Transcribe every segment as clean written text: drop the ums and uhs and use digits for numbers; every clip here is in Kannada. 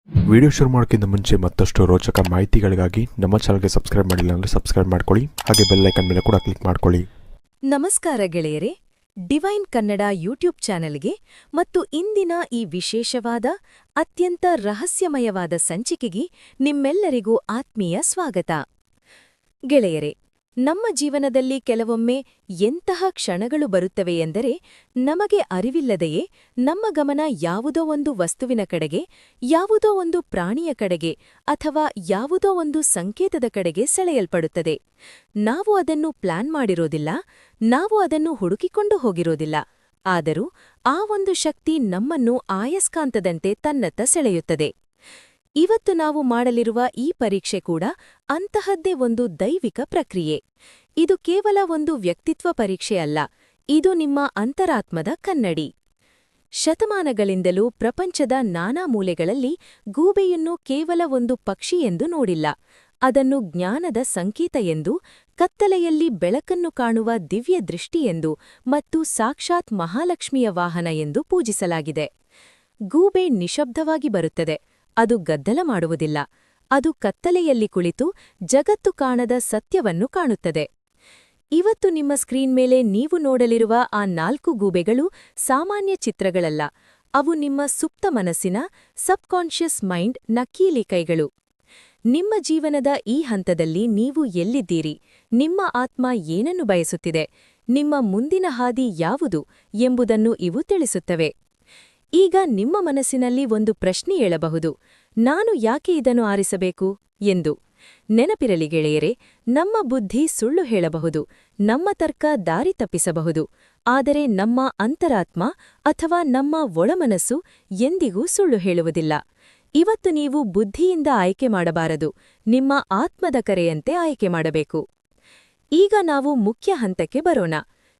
ವಿಡಿಯೋ ಶುರು ಮಾಡೋಕ್ಕಿಂತ ಮುಂಚೆ ಮತ್ತಷ್ಟು ರೋಚಕ ಮಾಹಿತಿಗಳಿಗಾಗಿ ನಮ್ಮ ಚಾನಲ್ಗೆ ಸಬ್ಸ್ಕ್ರೈಬ್ ಮಾಡಿಲ್ಲ ಅಂದರೆ ಸಬ್ಸ್ಕ್ರೈಬ್ ಮಾಡ್ಕೊಳ್ಳಿ, ಹಾಗೆ ಬೆಲ್ ಐಕಾನ್ ಮೇಲೆ ಕೂಡ ಕ್ಲಿಕ್ ಮಾಡ್ಕೊಳ್ಳಿ. ನಮಸ್ಕಾರ ಗೆಳೆಯರೆ, ಡಿವೈನ್ ಕನ್ನಡ ಯೂಟ್ಯೂಬ್ ಚಾನೆಲ್ಗೆ ಮತ್ತು ಇಂದಿನ ಈ ವಿಶೇಷವಾದ ಅತ್ಯಂತ ರಹಸ್ಯಮಯವಾದ ಸಂಚಿಕೆಗೆ ನಿಮ್ಮೆಲ್ಲರಿಗೂ ಆತ್ಮೀಯ ಸ್ವಾಗತ. ಗೆಳೆಯರೆ, ನಮ್ಮ ಜೀವನದಲ್ಲಿ ಕೆಲವೊಮ್ಮೆ ಎಂತಹ ಕ್ಷಣಗಳು ಬರುತ್ತವೆ ಎಂದರೆ ನಮಗೆ ಅರಿವಿಲ್ಲದೆಯೇ ನಮ್ಮ ಗಮನ ಯಾವುದೋ ಒಂದು ವಸ್ತುವಿನ ಕಡೆಗೆ, ಯಾವುದೋ ಒಂದು ಪ್ರಾಣಿಯ ಕಡೆಗೆ ಅಥವಾ ಯಾವುದೋ ಒಂದು ಸಂಕೇತದ ಕಡೆಗೆ ಸೆಳೆಯಲ್ಪಡುತ್ತದೆ. ನಾವು ಅದನ್ನು ಪ್ಲಾನ್ ಮಾಡಿರೋದಿಲ್ಲ, ನಾವು ಅದನ್ನು ಹುಡುಕಿಕೊಂಡು ಹೋಗಿರೋದಿಲ್ಲ. ಆದರೂ ಆ ಒಂದು ಶಕ್ತಿ ನಮ್ಮನ್ನು ಆಯಸ್ಕಾಂತದಂತೆ ತನ್ನತ್ತ ಸೆಳೆಯುತ್ತದೆ. ಇವತ್ತು ನಾವು ಮಾಡಲಿರುವ ಈ ಪರೀಕ್ಷೆ ಕೂಡ ಅಂತಹದ್ದೇ ಒಂದು ದೈವಿಕ ಪ್ರಕ್ರಿಯೆ. ಇದು ಕೇವಲ ಒಂದು ವ್ಯಕ್ತಿತ್ವ ಪರೀಕ್ಷೆ ಅಲ್ಲ, ಇದು ನಿಮ್ಮ ಅಂತರಾತ್ಮದ ಕನ್ನಡಿ. ಶತಮಾನಗಳಿಂದಲೂ ಪ್ರಪಂಚದ ನಾನಾ ಮೂಲೆಗಳಲ್ಲಿ ಗೂಬೆಯನ್ನು ಕೇವಲ ಒಂದು ಪಕ್ಷಿ ಎಂದು ನೋಡಿಲ್ಲ. ಅದನ್ನು ಜ್ಞಾನದ ಸಂಕೇತ ಎಂದು, ಕತ್ತಲೆಯಲ್ಲಿ ಬೆಳಕನ್ನು ಕಾಣುವ ದಿವ್ಯ ದೃಷ್ಟಿಯೆಂದು ಮತ್ತು ಸಾಕ್ಷಾತ್ ಮಹಾಲಕ್ಷ್ಮಿಯ ವಾಹನ ಎಂದು ಪೂಜಿಸಲಾಗಿದೆ. ಗೂಬೆ ನಿಶಬ್ದವಾಗಿ ಬರುತ್ತದೆ, ಅದು ಗದ್ದಲ ಮಾಡುವುದಿಲ್ಲ. ಅದು ಕತ್ತಲೆಯಲ್ಲಿ ಕುಳಿತು ಜಗತ್ತು ಕಾಣದ ಸತ್ಯವನ್ನು ಕಾಣುತ್ತದೆ. ಇವತ್ತು ನಿಮ್ಮ ಸ್ಕ್ರೀನ್ ಮೇಲೆ ನೀವು ನೋಡಲಿರುವ ಆ 4 ಗೂಬೆಗಳು ಸಾಮಾನ್ಯ ಚಿತ್ರಗಳಲ್ಲ, ಅವು ನಿಮ್ಮ ಸುಪ್ತ ಮನಸ್ಸಿನ ಸಬ್ಕಾನ್ಷಿಯಸ್ ಮೈಂಡ್ ಕೀಲಿ ಕೈಗಳು. ನಿಮ್ಮ ಜೀವನದ ಈ ಹಂತದಲ್ಲಿ ನೀವು ಎಲ್ಲಿದ್ದೀರಿ, ನಿಮ್ಮ ಆತ್ಮ ಏನನ್ನು ಬಯಸುತ್ತಿದೆ, ನಿಮ್ಮ ಮುಂದಿನ ಹಾದಿ ಯಾವುದು ಎಂಬುದನ್ನು ಇವು ತಿಳಿಸುತ್ತವೆ. ಈಗ ನಿಮ್ಮ ಮನಸ್ಸಿನಲ್ಲಿ ಒಂದು ಪ್ರಶ್ನೆ ಏಳಬಹುದು, ನಾನು ಯಾಕೆ ಇದನ್ನು ಆರಿಸಬೇಕು ಎಂದು. ನೆನಪಿರಲಿ ಗೆಳೆಯರೆ, ನಮ್ಮ ಬುದ್ಧಿ ಸುಳ್ಳು ಹೇಳಬಹುದು, ನಮ್ಮ ತರ್ಕ ದಾರಿ ತಪ್ಪಿಸಬಹುದು, ಆದರೆ ನಮ್ಮ ಅಂತರಾತ್ಮ ಅಥವಾ ನಮ್ಮ ಒಳಮನಸ್ಸು ಎಂದಿಗೂ ಸುಳ್ಳು ಹೇಳುವುದಿಲ್ಲ. ಇವತ್ತು ನೀವು ಬುದ್ಧಿಯಿಂದ ಆಯ್ಕೆ ಮಾಡಬಾರದು, ನಿಮ್ಮ ಆತ್ಮದ ಕರೆಯಂತೆ ಆಯ್ಕೆ ಮಾಡಬೇಕು. ಈಗ ನಾವು ಮುಖ್ಯ ಹಂತಕ್ಕೆ ಬರೋಣ.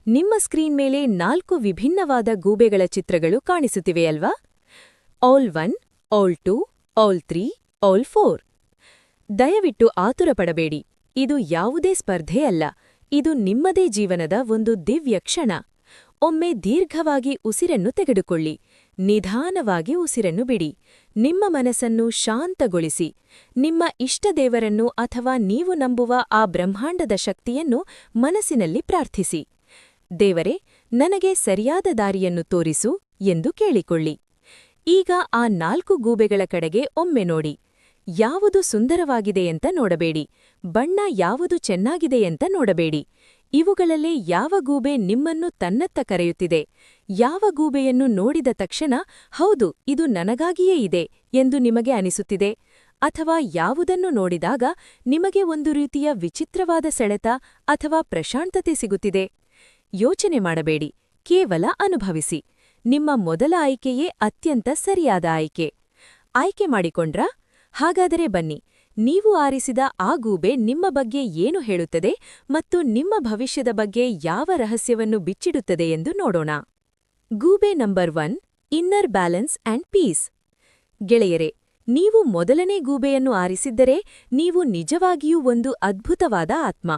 ನಿಮ್ಮ ಸ್ಕ್ರೀನ್ ಮೇಲೆ 4 ವಿಭಿನ್ನವಾದ ಗೂಬೆಗಳ ಚಿತ್ರಗಳು ಕಾಣಿಸುತ್ತಿವೆಯಲ್ವಾ? Owl 1, owl 2, owl 3, owl 4. ದಯವಿಟ್ಟು ಆತುರಪಡಬೇಡಿ, ಇದು ಯಾವುದೇ ಸ್ಪರ್ಧೆ ಅಲ್ಲ, ಇದು ನಿಮ್ಮದೇ ಜೀವನದ ಒಂದು ದಿವ್ಯ ಕ್ಷಣ. ಒಮ್ಮೆ ದೀರ್ಘವಾಗಿ ಉಸಿರನ್ನು ತೆಗೆದುಕೊಳ್ಳಿ, ನಿಧಾನವಾಗಿ ಉಸಿರನ್ನು ಬಿಡಿ. ನಿಮ್ಮ ಮನಸ್ಸನ್ನು ಶಾಂತಗೊಳಿಸಿ. ನಿಮ್ಮ ಇಷ್ಟದೇವರನ್ನು ಅಥವಾ ನೀವು ನಂಬುವ ಆ ಬ್ರಹ್ಮಾಂಡದ ಶಕ್ತಿಯನ್ನು ಮನಸ್ಸಿನಲ್ಲಿ ಪ್ರಾರ್ಥಿಸಿ. ದೇವರೇ, ನನಗೆ ಸರಿಯಾದ ದಾರಿಯನ್ನು ತೋರಿಸು ಎಂದು ಕೇಳಿಕೊಳ್ಳಿ. ಈಗ ಆ 4 ಗೂಬೆಗಳ ಕಡೆಗೆ ಒಮ್ಮೆ ನೋಡಿ. ಯಾವುದು ಸುಂದರವಾಗಿದೆಯಂತ ನೋಡಬೇಡಿ, ಬಣ್ಣ ಯಾವುದು ಚೆನ್ನಾಗಿದೆಯಂತ ನೋಡಬೇಡಿ. ಇವುಗಳಲ್ಲೇ ಯಾವ ಗೂಬೆ ನಿಮ್ಮನ್ನು ತನ್ನತ್ತ ಕರೆಯುತ್ತಿದೆ, ಯಾವ ಗೂಬೆಯನ್ನು ನೋಡಿದ ತಕ್ಷಣ ಹೌದು ಇದು ನನಗಾಗಿಯೇ ಇದೆ ಎಂದು ನಿಮಗೆ ಅನಿಸುತ್ತಿದೆ, ಅಥವಾ ಯಾವುದನ್ನು ನೋಡಿದಾಗ ನಿಮಗೆ ಒಂದು ರೀತಿಯ ವಿಚಿತ್ರವಾದ ಸೆಳೆತ ಅಥವಾ ಪ್ರಶಾಂತತೆ ಸಿಗುತ್ತಿದೆ. ಯೋಚನೆ ಮಾಡಬೇಡಿ, ಕೇವಲ ಅನುಭವಿಸಿ. ನಿಮ್ಮ ಮೊದಲ ಆಯ್ಕೆಯೇ ಅತ್ಯಂತ ಸರಿಯಾದ ಆಯ್ಕೆ. ಆಯ್ಕೆ ಮಾಡಿಕೊಂಡ್ರಾ? ಹಾಗಾದರೆ ಬನ್ನಿ, ನೀವು ಆರಿಸಿದ ಆ ಗೂಬೆ ನಿಮ್ಮ ಬಗ್ಗೆ ಏನು ಹೇಳುತ್ತದೆ ಮತ್ತು ನಿಮ್ಮ ಭವಿಷ್ಯದ ಬಗ್ಗೆ ಯಾವ ರಹಸ್ಯವನ್ನು ಬಿಚ್ಚಿಡುತ್ತದೆ ಎಂದು ನೋಡೋಣ. ಗೂಬೆ number 1, inner balance and peace. ಗೆಳೆಯರೆ, ನೀವು ಮೊದಲನೇ ಗೂಬೆಯನ್ನು ಆರಿಸಿದ್ದರೆ ನೀವು ನಿಜವಾಗಿಯೂ ಒಂದು ಅದ್ಭುತವಾದ ಆತ್ಮ.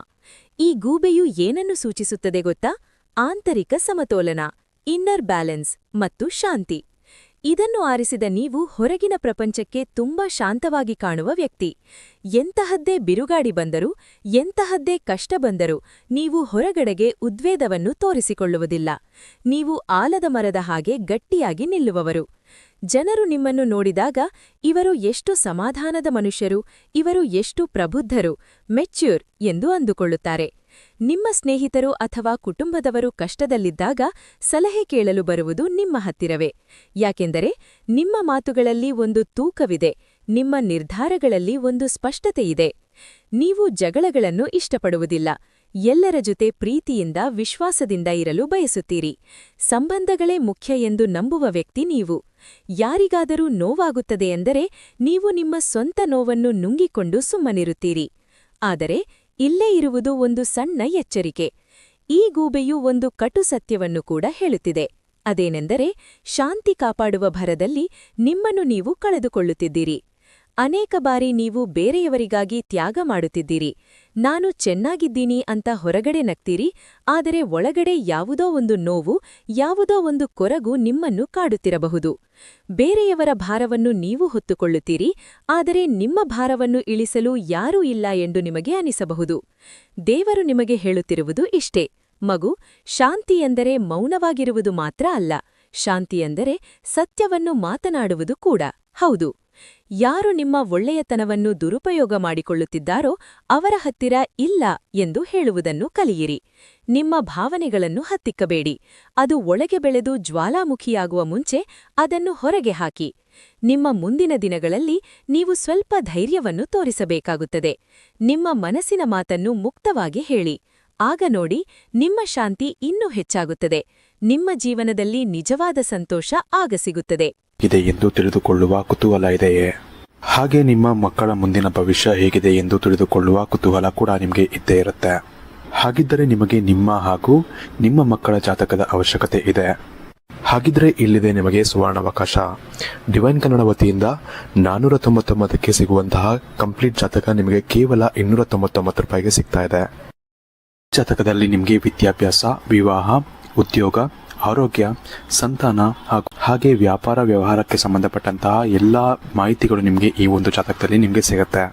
ಈ ಗೂಬೆಯು ಏನನ್ನು ಸೂಚಿಸುತ್ತದೆ ಗೊತ್ತಾ? ಆಂತರಿಕ ಸಮತೋಲನ, ಇನ್ನರ್ ಬ್ಯಾಲೆನ್ಸ್ ಮತ್ತು ಶಾಂತಿ. ಇದನ್ನು ಆರಿಸಿದ ನೀವು ಹೊರಗಿನ ಪ್ರಪಂಚಕ್ಕೆ ತುಂಬಾ ಶಾಂತವಾಗಿ ಕಾಣುವ ವ್ಯಕ್ತಿ. ಎಂತಹದ್ದೇ ಬಿರುಗಾಡಿ ಬಂದರೂ, ಎಂತಹದ್ದೇ ಕಷ್ಟ ಬಂದರೂ ನೀವು ಹೊರಗಡೆಗೆ ಉದ್ವೇಗವನ್ನು ತೋರಿಸಿಕೊಳ್ಳುವುದಿಲ್ಲ. ನೀವು ಆಲದ ಮರದ ಹಾಗೆ ಗಟ್ಟಿಯಾಗಿ ನಿಲ್ಲುವವರು. ಜನರು ನಿಮ್ಮನ್ನು ನೋಡಿದಾಗ ಇವರು ಎಷ್ಟು ಸಮಾಧಾನದ ಮನುಷ್ಯರು, ಇವರು ಎಷ್ಟು ಪ್ರಬುದ್ಧರು, ಮೆಚ್ಯೂರ್ ಎಂದು ಅಂದುಕೊಳ್ಳುತ್ತಾರೆ. ನಿಮ್ಮ ಸ್ನೇಹಿತರು ಅಥವಾ ಕುಟುಂಬದವರು ಕಷ್ಟದಲ್ಲಿದ್ದಾಗ ಸಲಹೆ ಕೇಳಲು ಬರುವುದು ನಿಮ್ಮ ಹತ್ತಿರವೇ. ಯಾಕೆಂದರೆ ನಿಮ್ಮ ಮಾತುಗಳಲ್ಲಿ ಒಂದು ತೂಕವಿದೆ, ನಿಮ್ಮ ನಿರ್ಧಾರಗಳಲ್ಲಿ ಒಂದು ಸ್ಪಷ್ಟತೆಯಿದೆ. ನೀವು ಜಗಳಗಳನ್ನು ಇಷ್ಟಪಡುವುದಿಲ್ಲ, ಎಲ್ಲರ ಜೊತೆ ಪ್ರೀತಿಯಿಂದ ವಿಶ್ವಾಸದಿಂದ ಇರಲು ಬಯಸುತ್ತೀರಿ. ಸಂಬಂಧಗಳೇ ಮುಖ್ಯ ಎಂದು ನಂಬುವ ವ್ಯಕ್ತಿ ನೀವು. ಯಾರಿಗಾದರೂ ನೋವಾಗುತ್ತದೆ ಎಂದರೆ ನೀವು ನಿಮ್ಮ ಸ್ವಂತ ನೋವನ್ನು ನುಂಗಿಕೊಂಡು ಸುಮ್ಮನಿರುತ್ತೀರಿ. ಆದರೆ ಇಲ್ಲೇ ಇರುವುದು ಒಂದು ಸಣ್ಣ ಎಚ್ಚರಿಕೆ. ಈ ಗೂಬೆಯು ಒಂದು ಕಟು ಸತ್ಯವನ್ನು ಕೂಡ ಹೇಳುತ್ತಿದೆ. ಅದೇನೆಂದರೆ ಶಾಂತಿ ಕಾಪಾಡುವ ಭರದಲ್ಲಿ ನಿಮ್ಮನ್ನು ನೀವು ಕಳೆದುಕೊಳ್ಳುತ್ತಿದ್ದೀರಿ. ಅನೇಕ ಬಾರಿ ನೀವು ಬೇರೆಯವರಿಗಾಗಿ ತ್ಯಾಗ ಮಾಡುತ್ತಿದ್ದೀರಿ. ನಾನು ಚೆನ್ನಾಗಿದ್ದೀನಿ ಅಂತ ಹೊರಗಡೆ ನಗ್ತೀರಿ, ಆದರೆ ಒಳಗಡೆ ಯಾವುದೋ ಒಂದು ನೋವು, ಯಾವುದೋ ಒಂದು ಕೊರಗು ನಿಮ್ಮನ್ನು ಕಾಡುತ್ತಿರಬಹುದು. ಬೇರೆಯವರ ಭಾರವನ್ನು ನೀವು ಹೊತ್ತುಕೊಳ್ಳುತ್ತೀರಿ, ಆದರೆ ನಿಮ್ಮ ಭಾರವನ್ನು ಇಳಿಸಲು ಯಾರೂ ಇಲ್ಲ ಎಂದು ನಿಮಗೆ ಅನಿಸಬಹುದು. ದೇವರು ನಿಮಗೆ ಹೇಳುತ್ತಿರುವುದು ಇಷ್ಟೇ: ಮಗು, ಶಾಂತಿಯೆಂದರೆ ಮೌನವಾಗಿರುವುದು ಮಾತ್ರ ಅಲ್ಲ, ಶಾಂತಿಯೆಂದರೆ ಸತ್ಯವನ್ನು ಮಾತನಾಡುವುದು ಕೂಡ. ಹೌದು, ಯಾರು ನಿಮ್ಮ ಒಳ್ಳೆಯತನವನ್ನು ದುರುಪಯೋಗ ಮಾಡಿಕೊಳ್ಳುತ್ತಿದ್ದಾರೋ ಅವರ ಹತ್ತಿರ ಇಲ್ಲ ಎಂದು ಹೇಳುವುದನ್ನು ಕಲಿಯಿರಿ. ನಿಮ್ಮ ಭಾವನೆಗಳನ್ನು ಹತ್ತಿಕ್ಕಬೇಡಿ. ಅದು ಒಳಗೆ ಬೆಳೆದು ಜ್ವಾಲಾಮುಖಿಯಾಗುವ ಮುಂಚೆ ಅದನ್ನು ಹೊರಗೆ ಹಾಕಿ. ನಿಮ್ಮ ಮುಂದಿನ ದಿನಗಳಲ್ಲಿ ನೀವು ಸ್ವಲ್ಪ ಧೈರ್ಯವನ್ನು ತೋರಿಸಬೇಕಾಗುತ್ತದೆ. ನಿಮ್ಮ ಮನಸ್ಸಿನ ಮಾತನ್ನು ಮುಕ್ತವಾಗಿ ಹೇಳಿ. ಆಗ ನೋಡಿ, ನಿಮ್ಮ ಶಾಂತಿ ಇನ್ನೂ ಹೆಚ್ಚಾಗುತ್ತದೆ. ನಿಮ್ಮ ಜೀವನದಲ್ಲಿ ನಿಜವಾದ ಸಂತೋಷ ಆಗ ಸಿಗುತ್ತದೆ. ಇದೆ ಎಂದು ತಿಳಿದುಕೊಳ್ಳುವ ಕುತೂಹಲ ಇದೆಯೇ? ಹಾಗೆ ನಿಮ್ಮ ಮಕ್ಕಳ ಮುಂದಿನ ಭವಿಷ್ಯ ಹೇಗಿದೆ ಎಂದು ತಿಳಿದುಕೊಳ್ಳುವ ಕುತೂಹಲ ಕೂಡ ನಿಮಗೆ ಇದ್ದೇ ಇರುತ್ತೆ. ಹಾಗಿದ್ದರೆ ನಿಮಗೆ ನಿಮ್ಮ ಹಾಗೂ ನಿಮ್ಮ ಮಕ್ಕಳ ಜಾತಕದ ಅವಶ್ಯಕತೆ ಇದೆ. ಹಾಗಿದ್ರೆ ಇಲ್ಲಿದೆ ನಿಮಗೆ ಸುವರ್ಣಾವಕಾಶ. ಡಿವೈನ್ ಕನ್ನಡ ವತಿಯಿಂದ 499ಕ್ಕೆ ಸಿಗುವಂತಹ ಕಂಪ್ಲೀಟ್ ಜಾತಕ ನಿಮಗೆ ಕೇವಲ 299 ರೂಪಾಯಿಗೆ ಸಿಗ್ತಾ ಇದೆ. ಜಾತಕದಲ್ಲಿ ನಿಮಗೆ ವಿದ್ಯಾಭ್ಯಾಸ, ವಿವಾಹ, ಉದ್ಯೋಗ, ಆರೋಗ್ಯ, ಸಂತಾನ ಹಾಗೆ ವ್ಯಾಪಾರ ವ್ಯವಹಾರಕ್ಕೆ ಸಂಬಂಧಪಟ್ಟಂತಹ ಎಲ್ಲ ಮಾಹಿತಿಗಳು ನಿಮಗೆ ಈ ಒಂದು ಜಾತಕದಲ್ಲಿ ನಿಮಗೆ ಸಿಗುತ್ತೆ.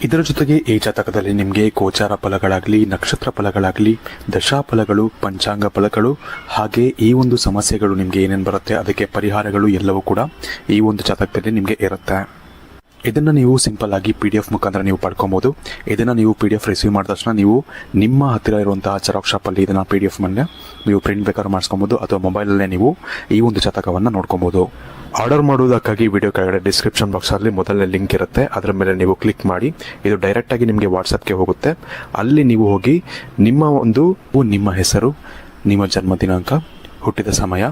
ಇದರ ಜೊತೆಗೆ ಈ ಜಾತಕದಲ್ಲಿ ನಿಮಗೆ ಗೋಚಾರ ಫಲಗಳಾಗಲಿ, ನಕ್ಷತ್ರ ಫಲಗಳಾಗಲಿ, ದಶಾಫಲಗಳು, ಪಂಚಾಂಗ ಫಲಗಳು, ಹಾಗೆ ಈ ಒಂದು ಸಮಸ್ಯೆಗಳು ನಿಮಗೆ ಏನೇನು ಬರುತ್ತೆ ಅದಕ್ಕೆ ಪರಿಹಾರಗಳು ಎಲ್ಲವೂ ಕೂಡ ಈ ಒಂದು ಜಾತಕದಲ್ಲಿ ನಿಮಗೆ ಇರುತ್ತೆ. ಇದನ್ನು ನೀವು ಸಿಂಪಲ್ ಆಗಿ PDF ಮುಖಾಂತರ ನೀವು ಪಡ್ಕೊಬೋದು. ಇದನ್ನು ನೀವು PDF ರಿಸೀವ್ ಮಾಡಿದ ತಕ್ಷಣ ನೀವು ನಿಮ್ಮ ಹತ್ತಿರ ಇರುವಂತಹ ಜೆರಾಕ್ಸ್ ಶಾಪಲ್ಲಿ ಇದನ್ನು PDF ಮೇಲೆ ನೀವು ಪ್ರಿಂಟ್ ಬೇಕಾದ್ರೂ ಮಾಡಿಸ್ಕೊಬೋದು, ಅಥವಾ ಮೊಬೈಲಲ್ಲೇ ನೀವು ಈ ಒಂದು ಜಾತಕವನ್ನು ನೋಡ್ಕೊಬೋದು. ಆರ್ಡರ್ ಮಾಡುವುದಕ್ಕಾಗಿ ವಿಡಿಯೋ ಕೆಳಗಡೆ ಡಿಸ್ಕ್ರಿಪ್ಷನ್ ಬಾಕ್ಸಲ್ಲಿ ಮೊದಲನೇ ಲಿಂಕ್ ಇರುತ್ತೆ, ಅದರ ಮೇಲೆ ನೀವು ಕ್ಲಿಕ್ ಮಾಡಿ ಇದು ಡೈರೆಕ್ಟಾಗಿ ನಿಮಗೆ ವಾಟ್ಸಪ್ಗೆ ಹೋಗುತ್ತೆ. ಅಲ್ಲಿ ನೀವು ಹೋಗಿ ನಿಮ್ಮ ಹೆಸರು, ನಿಮ್ಮ ಜನ್ಮ ದಿನಾಂಕ, ಹುಟ್ಟಿದ ಸಮಯ,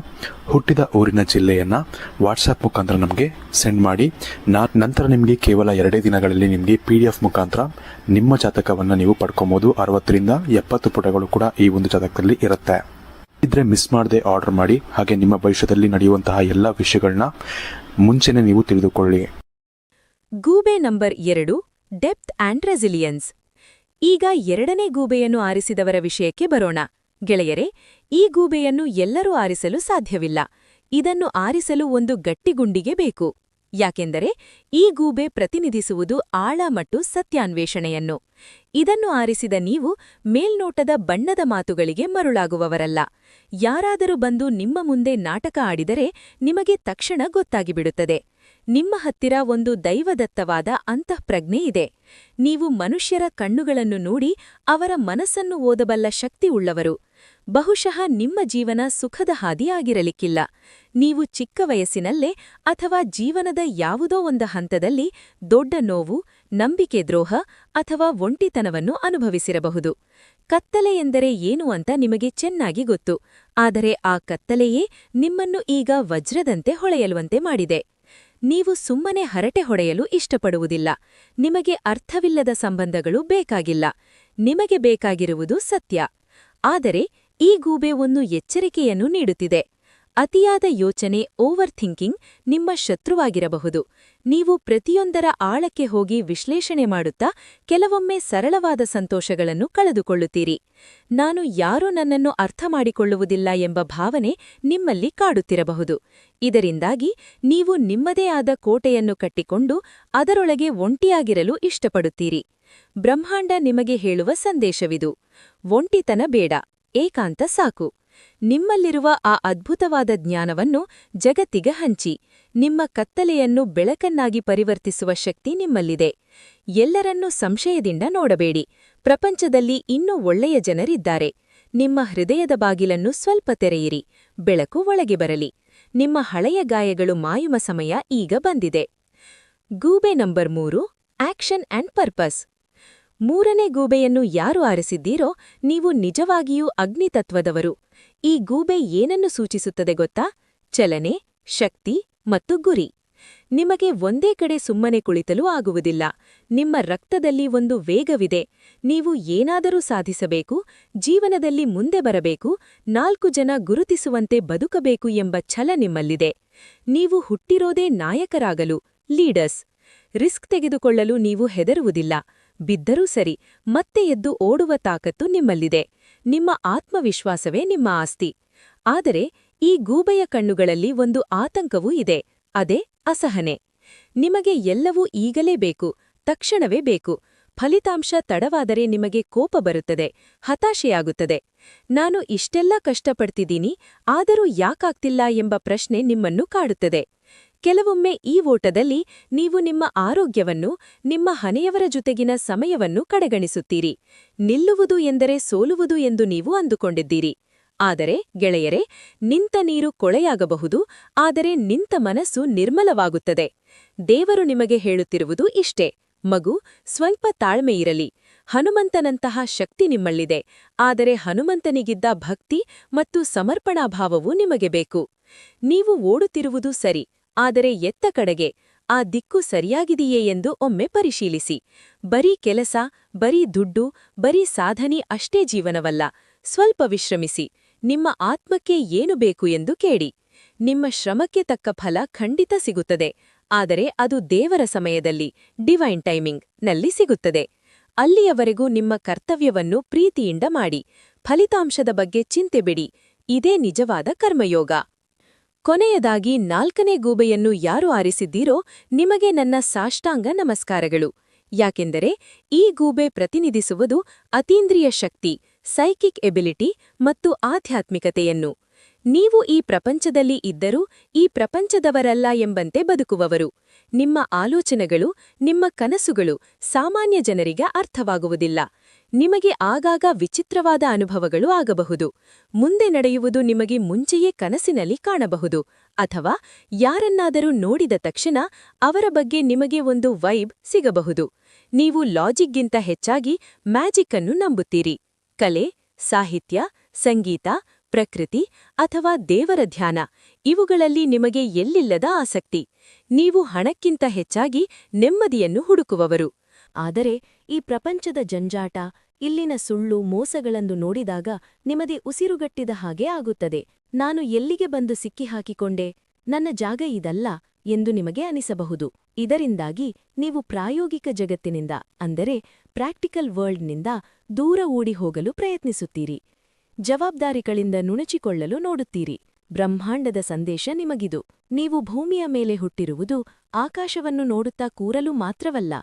ಹುಟ್ಟಿದ ಊರಿನ ಜಿಲ್ಲೆಯನ್ನು ವಾಟ್ಸಪ್ ಮುಖಾಂತರ ನಮಗೆ ಸೆಂಡ್ ಮಾಡಿ. ನಂತರ ನಿಮಗೆ ಕೇವಲ 2 ದಿನಗಳಲ್ಲಿ ನಿಮಗೆ PDF ಮುಖಾಂತರ ನಿಮ್ಮ ಜಾತಕವನ್ನು ನೀವು ಪಡ್ಕೊಬೋದು. 60ರಿಂದ 70 ಪುಟಗಳು ಕೂಡ ಈ ಒಂದು ಜಾತಕದಲ್ಲಿ ಇರುತ್ತೆ. ಇದ್ರೆ ಮಿಸ್ ಮಾಡದೆ ಆರ್ಡರ್ ಮಾಡಿ. ಹಾಗೆ ನಿಮ್ಮ ಭವಿಷ್ಯದಲ್ಲಿ ನಡೆಯುವಂತಹ ಎಲ್ಲ ವಿಷಯಗಳನ್ನ ಮುಂಚೆನೆ ನೀವು ತಿಳಿದುಕೊಳ್ಳಿ. ಗೂಬೆ ನಂಬರ್ 2, ಡೆಪ್ತ್ ಆಂಡ್ ರೆಸಿಲಿಯನ್ಸ್. ಈಗ 2ನೇ ಗೂಬೆಯನ್ನು ಆರಿಸಿದವರ ವಿಷಯಕ್ಕೆ ಬರೋಣ. ಗೆಳೆಯರೇ, ಈ ಗೂಬೆಯನ್ನು ಎಲ್ಲರೂ ಆರಿಸಲು ಸಾಧ್ಯವಿಲ್ಲ. ಇದನ್ನು ಆರಿಸಲು ಒಂದು ಗಟ್ಟಿಗುಂಡಿಗೆ ಬೇಕು. ಯಾಕೆಂದರೆ ಈ ಗೂಬೆ ಪ್ರತಿನಿಧಿಸುವುದು ಆಳ ಮತ್ತು ಸತ್ಯಾನ್ವೇಷಣೆಯನ್ನು. ಇದನ್ನು ಆರಿಸಿದ ನೀವು ಮೇಲ್ನೋಟದ ಬಣ್ಣದ ಮಾತುಗಳಿಗೆ ಮರುಳಾಗುವವರಲ್ಲ. ಯಾರಾದರೂ ಬಂದು ನಿಮ್ಮ ಮುಂದೆ ನಾಟಕ ಆಡಿದರೆ ನಿಮಗೆ ತಕ್ಷಣ ಗೊತ್ತಾಗಿಬಿಡುತ್ತದೆ. ನಿಮ್ಮ ಹತ್ತಿರ ಒಂದು ದೈವದತ್ತವಾದ ಅಂತಃಪ್ರಜ್ಞೆ ಇದೆ. ನೀವು ಮನುಷ್ಯರ ಕಣ್ಣುಗಳನ್ನು ನೋಡಿ ಅವರ ಮನಸ್ಸನ್ನು ಓದಬಲ್ಲ ಶಕ್ತಿ ಉಳ್ಳವರು. ಬಹುಶಃ ನಿಮ್ಮ ಜೀವನ ಸುಖದ ಹಾದಿ ಆಗಿರಲಿಕ್ಕಿಲ್ಲ. ನೀವು ಚಿಕ್ಕ ವಯಸ್ಸಿನಲ್ಲೇ ಅಥವಾ ಜೀವನದ ಯಾವುದೋ ಒಂದು ಹಂತದಲ್ಲಿ ದೊಡ್ಡ ನೋವು, ನಂಬಿಕೆ ದ್ರೋಹ ಅಥವಾ ಒಂಟಿತನವನ್ನು ಅನುಭವಿಸಿರಬಹುದು. ಕತ್ತಲೆ ಎಂದರೆ ಏನು ಅಂತ ನಿಮಗೆ ಚೆನ್ನಾಗಿ ಗೊತ್ತು. ಆದರೆ ಆ ಕತ್ತಲೆಯೇ ನಿಮ್ಮನ್ನು ಈಗ ವಜ್ರದಂತೆ ಹೊಳೆಯಲುವಂತೆ ಮಾಡಿದೆ. ನೀವು ಸುಮ್ಮನೆ ಹರಟೆ ಹೊಡೆಯಲು ಇಷ್ಟಪಡುವುದಿಲ್ಲ. ನಿಮಗೆ ಅರ್ಥವಿಲ್ಲದ ಸಂಬಂಧಗಳು ಬೇಕಾಗಿಲ್ಲ. ನಿಮಗೆ ಬೇಕಾಗಿರುವುದು ಸತ್ಯ. ಆದರೆ ಈ ಗೂಬೆ ಒಂದು ಎಚ್ಚರಿಕೆಯನ್ನು ನೀಡುತ್ತಿದೆ. ಅತಿಯಾದ ಯೋಚನೆ, ಓವರ್ ಥಿಂಕಿಂಗ್ ನಿಮ್ಮ ಶತ್ರುವಾಗಿರಬಹುದು. ನೀವು ಪ್ರತಿಯೊಂದರ ಆಳಕ್ಕೆ ಹೋಗಿ ವಿಶ್ಲೇಷಣೆ ಮಾಡುತ್ತಾ ಕೆಲವೊಮ್ಮೆ ಸರಳವಾದ ಸಂತೋಷಗಳನ್ನು ಕಳೆದುಕೊಳ್ಳುತ್ತೀರಿ. ಯಾರೂ ನನ್ನನ್ನು ಅರ್ಥ ಮಾಡಿಕೊಳ್ಳುವುದಿಲ್ಲ ಎಂಬ ಭಾವನೆ ನಿಮ್ಮಲ್ಲಿ ಕಾಡುತ್ತಿರಬಹುದು. ಇದರಿಂದಾಗಿ ನೀವು ನಿಮ್ಮದೇ ಆದ ಕೋಟೆಯನ್ನು ಕಟ್ಟಿಕೊಂಡು ಅದರೊಳಗೆ ಒಂಟಿಯಾಗಿರಲು ಇಷ್ಟಪಡುತ್ತೀರಿ. ಬ್ರಹ್ಮಾಂಡ ನಿಮಗೆ ಹೇಳುವ ಸಂದೇಶವಿದು: ಒಂಟಿತನ ಬೇಡ, ಏಕಾಂತ ಸಾಕು. ನಿಮ್ಮಲ್ಲಿರುವ ಆ ಅದ್ಭುತವಾದ ಜ್ಞಾನವನ್ನು ಜಗತ್ತಿಗೆ ಹಂಚಿ. ನಿಮ್ಮ ಕತ್ತಲೆಯನ್ನು ಬೆಳಕನ್ನಾಗಿ ಪರಿವರ್ತಿಸುವ ಶಕ್ತಿ ನಿಮ್ಮಲ್ಲಿದೆ. ಎಲ್ಲರನ್ನೂ ಸಂಶಯದಿಂದ ನೋಡಬೇಡಿ. ಪ್ರಪಂಚದಲ್ಲಿ ಇನ್ನೂ ಒಳ್ಳೆಯ ಜನರಿದ್ದಾರೆ. ನಿಮ್ಮ ಹೃದಯದ ಬಾಗಿಲನ್ನು ಸ್ವಲ್ಪ ತೆರೆಯಿರಿ. ಬೆಳಕು ಒಳಗೆ ಬರಲಿ. ನಿಮ್ಮ ಹಳೆಯ ಗಾಯಗಳು ಮಾಯುವ ಸಮಯ ಈಗ ಬಂದಿದೆ. ಗೂಬೆ ನಂಬರ್ 3, ಆಕ್ಷನ್ ಆಂಡ್ ಪರ್ಪಸ್. 3ನೇ ಗೂಬೆಯನ್ನು ಯಾರು ಆರಿಸಿದ್ದೀರೋ ನೀವು ನಿಜವಾಗಿಯೂ ಅಗ್ನಿತತ್ವದವರು. ಈ ಗೂಬೆ ಏನನ್ನು ಸೂಚಿಸುತ್ತದೆ ಗೊತ್ತಾ? ಚಲನೆ, ಶಕ್ತಿ ಮತ್ತು ಗುರಿ. ನಿಮಗೆ ಒಂದೇ ಕಡೆ ಸುಮ್ಮನೆ ಕುಳಿತಲು ಆಗುವುದಿಲ್ಲ. ನಿಮ್ಮ ರಕ್ತದಲ್ಲಿ ಒಂದು ವೇಗವಿದೆ. ನೀವು ಏನಾದರೂ ಸಾಧಿಸಬೇಕು, ಜೀವನದಲ್ಲಿ ಮುಂದೆ ಬರಬೇಕು, 4 ಜನ ಗುರುತಿಸುವಂತೆ ಬದುಕಬೇಕು ಎಂಬ ಛಲ ನಿಮ್ಮಲ್ಲಿದೆ. ನೀವು ಹುಟ್ಟಿರೋದೇ ನಾಯಕರಾಗಲು, ಲೀಡರ್ಸ್. ರಿಸ್ಕ್ ತೆಗೆದುಕೊಳ್ಳಲು ನೀವು ಹೆದರುವುದಿಲ್ಲ. ಬಿದ್ದರೂ ಸರಿ, ಮತ್ತೆ ಎದ್ದು ಓಡುವ ತಾಕತ್ತು ನಿಮ್ಮಲ್ಲಿದೆ. ನಿಮ್ಮ ಆತ್ಮವಿಶ್ವಾಸವೇ ನಿಮ್ಮ ಆಸ್ತಿ. ಆದರೆ ಈ ಗೂಬೆಯ ಕಣ್ಣುಗಳಲ್ಲಿ ಒಂದು ಆತಂಕವೂ ಇದೆ. ಅದೇ ಅಸಹನೆ. ನಿಮಗೆ ಎಲ್ಲವೂ ಈಗಲೇ ಬೇಕು, ತಕ್ಷಣವೇ ಬೇಕು. ಫಲಿತಾಂಶ ತಡವಾದರೆ ನಿಮಗೆ ಕೋಪ ಬರುತ್ತದೆ, ಹತಾಶೆಯಾಗುತ್ತದೆ. ನಾನು ಇಷ್ಟೆಲ್ಲ ಕಷ್ಟಪಡ್ತಿದ್ದೀನಿ, ಆದರೂ ಯಾಕಾಗ್ತಿಲ್ಲ ಎಂಬ ಪ್ರಶ್ನೆ ನಿಮ್ಮನ್ನು ಕಾಡುತ್ತದೆ. ಕೆಲವೊಮ್ಮೆ ಈ ಓಟದಲ್ಲಿ ನೀವು ನಿಮ್ಮ ಆರೋಗ್ಯವನ್ನು, ನಿಮ್ಮ ಹನೆಯವರ ಜೊತೆಗಿನ ಸಮಯವನ್ನು ಕಡೆಗಣಿಸುತ್ತೀರಿ. ನಿಲ್ಲುವುದು ಎಂದರೆ ಸೋಲುವುದು ಎಂದು ನೀವು ಅಂದುಕೊಂಡಿದ್ದೀರಿ. ಆದರೆ ಗೆಳೆಯರೇ, ನಿಂತ ನೀರು ಕೊಳೆಯಾಗಬಹುದು, ಆದರೆ ನಿಂತ ಮನಸ್ಸು ನಿರ್ಮಲವಾಗುತ್ತದೆ. ದೇವರು ನಿಮಗೆ ಹೇಳುತ್ತಿರುವುದು ಇಷ್ಟೇ: ಮಗು, ಸ್ವಲ್ಪ ತಾಳ್ಮೆಯಿರಲಿ. ಹನುಮಂತನಂತಹ ಶಕ್ತಿ ನಿಮ್ಮಲ್ಲಿದೆ, ಆದರೆ ಹನುಮಂತನಿಗಿದ್ದ ಭಕ್ತಿ ಮತ್ತು ಸಮರ್ಪಣಾಭಾವವೂ ನಿಮಗೆ ಬೇಕು. ನೀವು ಓಡುತ್ತಿರುವುದು ಸರಿ, ಆದರೆ ಎತ್ತ ಕಡೆಗೆ? ಆ ದಿಕ್ಕು ಸರಿಯಾಗಿದೆಯೇ ಎಂದು ಒಮ್ಮೆ ಪರಿಶೀಲಿಸಿ. ಬರೀ ಕೆಲಸ, ಬರೀ ದುಡ್ಡು, ಬರೀ ಸಾಧನೆ ಅಷ್ಟೇ ಜೀವನವಲ್ಲ. ಸ್ವಲ್ಪ ವಿಶ್ರಮಿಸಿ. ನಿಮ್ಮ ಆತ್ಮಕ್ಕೆ ಏನು ಬೇಕು ಎಂದು ಕೇಳಿ. ನಿಮ್ಮ ಶ್ರಮಕ್ಕೆ ತಕ್ಕ ಫಲ ಖಂಡಿತ ಸಿಗುತ್ತದೆ, ಆದರೆ ಅದು ದೇವರ ಸಮಯದಲ್ಲಿ, ಡಿವೈನ್ ಟೈಮಿಂಗ್ ನಲ್ಲಿ ಸಿಗುತ್ತದೆ. ಅಲ್ಲಿಯವರೆಗೂ ನಿಮ್ಮ ಕರ್ತವ್ಯವನ್ನು ಪ್ರೀತಿಯಿಂದ ಮಾಡಿ. ಫಲಿತಾಂಶದ ಬಗ್ಗೆ ಚಿಂತೆ ಬಿಡಿ. ಇದೇ ನಿಜವಾದ ಕರ್ಮಯೋಗ. ಕೊನೆಯದಾಗಿ 4ನೇ ಗೂಬೆಯನ್ನು ಯಾರು ಆರಿಸಿದ್ದೀರೋ ನಿಮಗೆ ನನ್ನ ಸಾಷ್ಟಾಂಗ ನಮಸ್ಕಾರಗಳು. ಯಾಕೆಂದರೆ ಈ ಗೂಬೆ ಪ್ರತಿನಿಧಿಸುವುದು ಅತೀಂದ್ರಿಯ ಶಕ್ತಿ, ಸೈಕಿಕ್ ಎಬಿಲಿಟಿ ಮತ್ತು ಆಧ್ಯಾತ್ಮಿಕತೆಯನ್ನು. ನೀವು ಈ ಪ್ರಪಂಚದಲ್ಲಿ ಇದ್ದರೂ ಈ ಪ್ರಪಂಚದವರಲ್ಲ ಎಂಬಂತೆ ಬದುಕುವವರು. ನಿಮ್ಮ ಆಲೋಚನೆಗಳು, ನಿಮ್ಮ ಕನಸುಗಳು ಸಾಮಾನ್ಯ ಜನರಿಗೆ ಅರ್ಥವಾಗುವುದಿಲ್ಲ. ನಿಮಗೆ ಆಗಾಗ ವಿಚಿತ್ರವಾದ ಅನುಭವಗಳು ಆಗಬಹುದು. ಮುಂದೆ ನಡೆಯುವುದು ನಿಮಗೆ ಮುಂಚೆಯೇ ಕನಸಿನಲ್ಲಿ ಕಾಣಬಹುದು, ಅಥವಾ ಯಾರನ್ನಾದರೂ ನೋಡಿದ ತಕ್ಷಣ ಅವರ ಬಗ್ಗೆ ನಿಮಗೆ ಒಂದು ವೈಬ್ ಸಿಗಬಹುದು. ನೀವು ಲಾಜಿಕ್ಗಿಂತ ಹೆಚ್ಚಾಗಿ ಮ್ಯಾಜಿಕ್ ಅನ್ನು ನಂಬುತ್ತೀರಿ. ಕಲೆ, ಸಾಹಿತ್ಯ, ಸಂಗೀತ, ಪ್ರಕೃತಿ ಅಥವಾ ದೇವರ ಧ್ಯಾನ, ಇವುಗಳಲ್ಲಿ ನಿಮಗೆ ಎಲ್ಲಿಲ್ಲದ ಆಸಕ್ತಿ. ನೀವು ಹಣಕ್ಕಿಂತ ಹೆಚ್ಚಾಗಿ ನೆಮ್ಮದಿಯನ್ನು ಹುಡುಕುವವರು. ಆದರೆ ಈ ಪ್ರಪಂಚದ ಜಂಜಾಟ, ಇಲ್ಲಿನ ಸುಳ್ಳು ಮೋಸಗಳನ್ನು ನೋಡಿದಾಗ ನಿಮಗೆ ಉಸಿರುಗಟ್ಟಿದ ಹಾಗೆ ಆಗುತ್ತದೆ. ನಾನು ಎಲ್ಲಿಗೆ ಬಂದು ಸಿಕ್ಕಿಹಾಕಿಕೊಂಡೆ? ನನ್ನ ಜಾಗ ಇದಲ್ಲ ಎಂದು ನಿಮಗೆ ಅನಿಸಬಹುದು. ಇದರಿಂದಾಗಿ ನೀವು ಪ್ರಾಯೋಗಿಕ ಜಗತ್ತಿನಿಂದ, ಅಂದರೆ ಪ್ರಾಕ್ಟಿಕಲ್ ವರ್ಲ್ಡ್ನಿಂದ ದೂರ ಓಡಿ ಹೋಗಲು ಪ್ರಯತ್ನಿಸುತ್ತೀರಿ. ಜವಾಬ್ದಾರಿಗಳಿಂದ ನುಣಚಿಕೊಳ್ಳಲು ನೋಡುತ್ತೀರಿ. ಬ್ರಹ್ಮಾಂಡದ ಸಂದೇಶ ನಿಮಗಿದು: ನೀವು ಭೂಮಿಯ ಮೇಲೆ ಹುಟ್ಟಿರುವುದು ಆಕಾಶವನ್ನು ನೋಡುತ್ತಾ ಕೂರಲು ಮಾತ್ರವಲ್ಲ,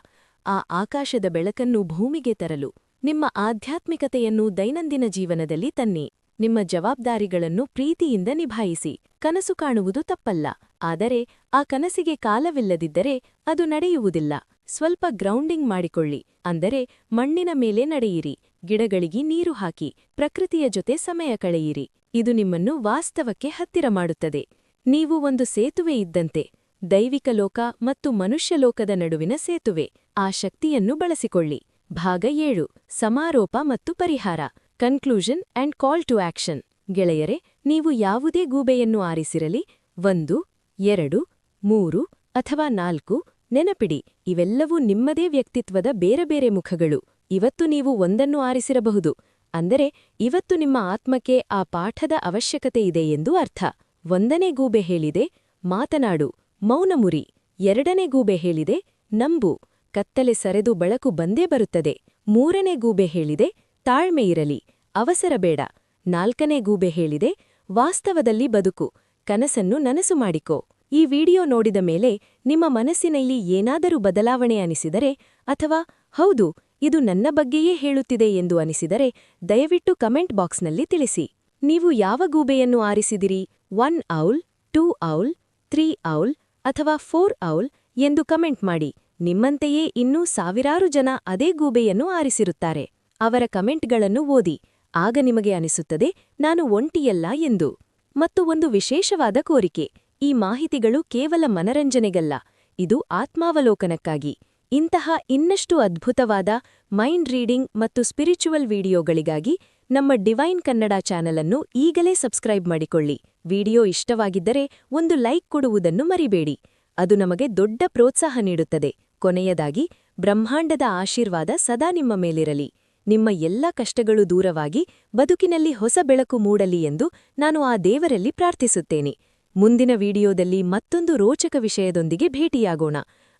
ಆ ಆಕಾಶದ ಬೆಳಕನ್ನು ಭೂಮಿಗೆ ತರಲು. ನಿಮ್ಮ ಆಧ್ಯಾತ್ಮಿಕತೆಯನ್ನು ದೈನಂದಿನ ಜೀವನದಲ್ಲಿ ತನ್ನಿ. ನಿಮ್ಮ ಜವಾಬ್ದಾರಿಗಳನ್ನು ಪ್ರೀತಿಯಿಂದ ನಿಭಾಯಿಸಿ. ಕನಸು ಕಾಣುವುದು ತಪ್ಪಲ್ಲ, ಆದರೆ ಆ ಕನಸಿಗೆ ಕಾಲವಿಲ್ಲದಿದ್ದರೆ ಅದು ನಡೆಯುವುದಿಲ್ಲ. ಸ್ವಲ್ಪ ಗ್ರೌಂಡಿಂಗ್ ಮಾಡಿಕೊಳ್ಳಿ, ಅಂದರೆ ಮಣ್ಣಿನ ಮೇಲೆ ನಡೆಯಿರಿ, ಗಿಡಗಳಿಗೆ ನೀರು ಹಾಕಿ, ಪ್ರಕೃತಿಯ ಜೊತೆ ಸಮಯ ಕಳೆಯಿರಿ. ಇದು ನಿಮ್ಮನ್ನು ವಾಸ್ತವಕ್ಕೆ ಹತ್ತಿರ ಮಾಡುತ್ತದೆ. ನೀವು ಒಂದು ಸೇತುವೆ ಇದ್ದಂತೆ, ದೈವಿಕ ಲೋಕ ಮತ್ತು ಮನುಷ್ಯಲೋಕದ ನಡುವಿನ ಸೇತುವೆ. ಆ ಶಕ್ತಿಯನ್ನು ಬಳಸಿಕೊಳ್ಳಿ. ಭಾಗ 7: ಸಮಾರೋಪ ಮತ್ತು ಪರಿಹಾರ. Conclusion and call to action. ಗೆಳೆಯರೆ, ನೀವು ಯಾವುದೇ ಗೂಬೆಯನ್ನು ಆರಿಸಿರಲಿ, 1, 2, 3 ಅಥವಾ 4, ನೆನಪಿಡಿ, ಇವೆಲ್ಲವೂ ನಿಮ್ಮದೇ ವ್ಯಕ್ತಿತ್ವದ ಬೇರೆ ಬೇರೆ ಮುಖಗಳು. ಇವತ್ತು ನೀವು ಒಂದನ್ನು ಆರಿಸಿರಬಹುದು, ಅಂದರೆ ಇವತ್ತು ನಿಮ್ಮ ಆತ್ಮಕ್ಕೆ ಆ ಪಾಠದ ಅವಶ್ಯಕತೆ ಇದೆ ಎಂದು ಅರ್ಥ. 1ನೇ ಗೂಬೆ ಹೇಳಿದೆ, ಮಾತನಾಡು, ಮೌನ ಮುರಿ. 2ನೇ ಗೂಬೆ ಹೇಳಿದೆ, ನಂಬು, ಕತ್ತಲೆ ಸರೆದು ಬೆಳಕು ಬಂದೇ ಬರುತ್ತದೆ. 3ನೇ ಗೂಬೆ ಹೇಳಿದೆ, ತಾಳ್ಮೆಯಿರಲಿ, ಅವಸರ ಬೇಡ. 4ನೇ ಗೂಬೆ ಹೇಳಿದೆ, ವಾಸ್ತವದಲ್ಲಿ ಬದುಕು, ಕನಸನ್ನು ನನಸು ಮಾಡಿಕೋ. ಈ ವಿಡಿಯೋ ನೋಡಿದ ಮೇಲೆ ನಿಮ್ಮ ಮನಸ್ಸಿನಲ್ಲಿ ಏನಾದರೂ ಬದಲಾವಣೆ ಅನಿಸಿದರೆ, ಅಥವಾ ಹೌದು, ಇದು ನನ್ನ ಬಗ್ಗೆಯೇ ಹೇಳುತ್ತಿದೆ ಎಂದು ಅನಿಸಿದರೆ, ದಯವಿಟ್ಟು ಕಮೆಂಟ್ ಬಾಕ್ಸ್ನಲ್ಲಿ ತಿಳಿಸಿ. ನೀವು ಯಾವ ಗೂಬೆಯನ್ನು ಆರಿಸಿದಿರಿ? 1 ಔಲ್, 2 ಔಲ್, 3 ಔಲ್ ಅಥವಾ 4 ಔಲ್ ಎಂದು ಕಮೆಂಟ್ ಮಾಡಿ. ನಿಮ್ಮಂತೆಯೇ ಇನ್ನೂ ಸಾವಿರಾರು ಜನ ಅದೇ ಗೂಬೆಯನ್ನು ಆರಿಸಿರುತ್ತಾರೆ. ಅವರ ಕಮೆಂಟ್ಗಳನ್ನು ಓದಿ. ಆಗ ನಿಮಗೆ ಅನಿಸುತ್ತದೆ, ನಾನು ಒಂಟಿಯಲ್ಲ ಎಂದು. ಮತ್ತು ಒಂದು ವಿಶೇಷವಾದ ಕೋರಿಕೆ: ಈ ಮಾಹಿತಿಗಳು ಕೇವಲ ಮನರಂಜನೆಗಲ್ಲ, ಇದು ಆತ್ಮಾವಲೋಕನಕ್ಕಾಗಿ. ಇಂತಹ ಇನ್ನಷ್ಟು ಅದ್ಭುತವಾದ ಮೈಂಡ್ ರೀಡಿಂಗ್ ಮತ್ತು ಸ್ಪಿರಿಚುವಲ್ ವಿಡಿಯೋಗಳಿಗಾಗಿ ನಮ್ಮ ಡಿವೈನ್ ಕನ್ನಡ ಚಾನೆಲ್ ಅನ್ನು ಈಗಲೇ ಸಬ್ಸ್ಕ್ರೈಬ್ ಮಾಡಿಕೊಳ್ಳಿ. ವಿಡಿಯೋ ಇಷ್ಟವಾಗಿದ್ದರೆ ಒಂದು ಲೈಕ್ ಕೊಡುವುದನ್ನು ಮರಿಬೇಡಿ, ಅದು ನಮಗೆ ದೊಡ್ಡ ಪ್ರೋತ್ಸಾಹ ನೀಡುತ್ತದೆ. ಕೊನೆಯದಾಗಿ, ಬ್ರಹ್ಮಾಂಡದ ಆಶೀರ್ವಾದ ಸದಾ ನಿಮ್ಮ ಮೇಲಿರಲಿ. ನಿಮ್ಮ ಎಲ್ಲ ಕಷ್ಟಗಳು ದೂರವಾಗಿ ಬದುಕಿನಲ್ಲಿ ಹೊಸ ಬೆಳಕು ಮೂಡಲಿ ಎಂದು ನಾನು ಆ ದೇವರಲ್ಲಿ ಪ್ರಾರ್ಥಿಸುತ್ತೇನೆ. ಮುಂದಿನ ವಿಡಿಯೋದಲ್ಲಿ ಮತ್ತೊಂದು ರೋಚಕ ವಿಷಯದೊಂದಿಗೆ ಭೇಟಿಯಾಗೋಣ.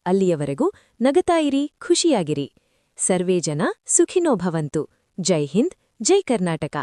ಅಲ್ಲಿಯವರೆಗೂ ನಗತಾ ಇರಿ, ಖುಷಿಯಾಗಿರಿ. ಸರ್ವೇ ಜನ ಸುಖಿನೋ ಭವಂತು. ಜೈ ಹಿಂದ್, ಜೈ ಕರ್ನಾಟಕ.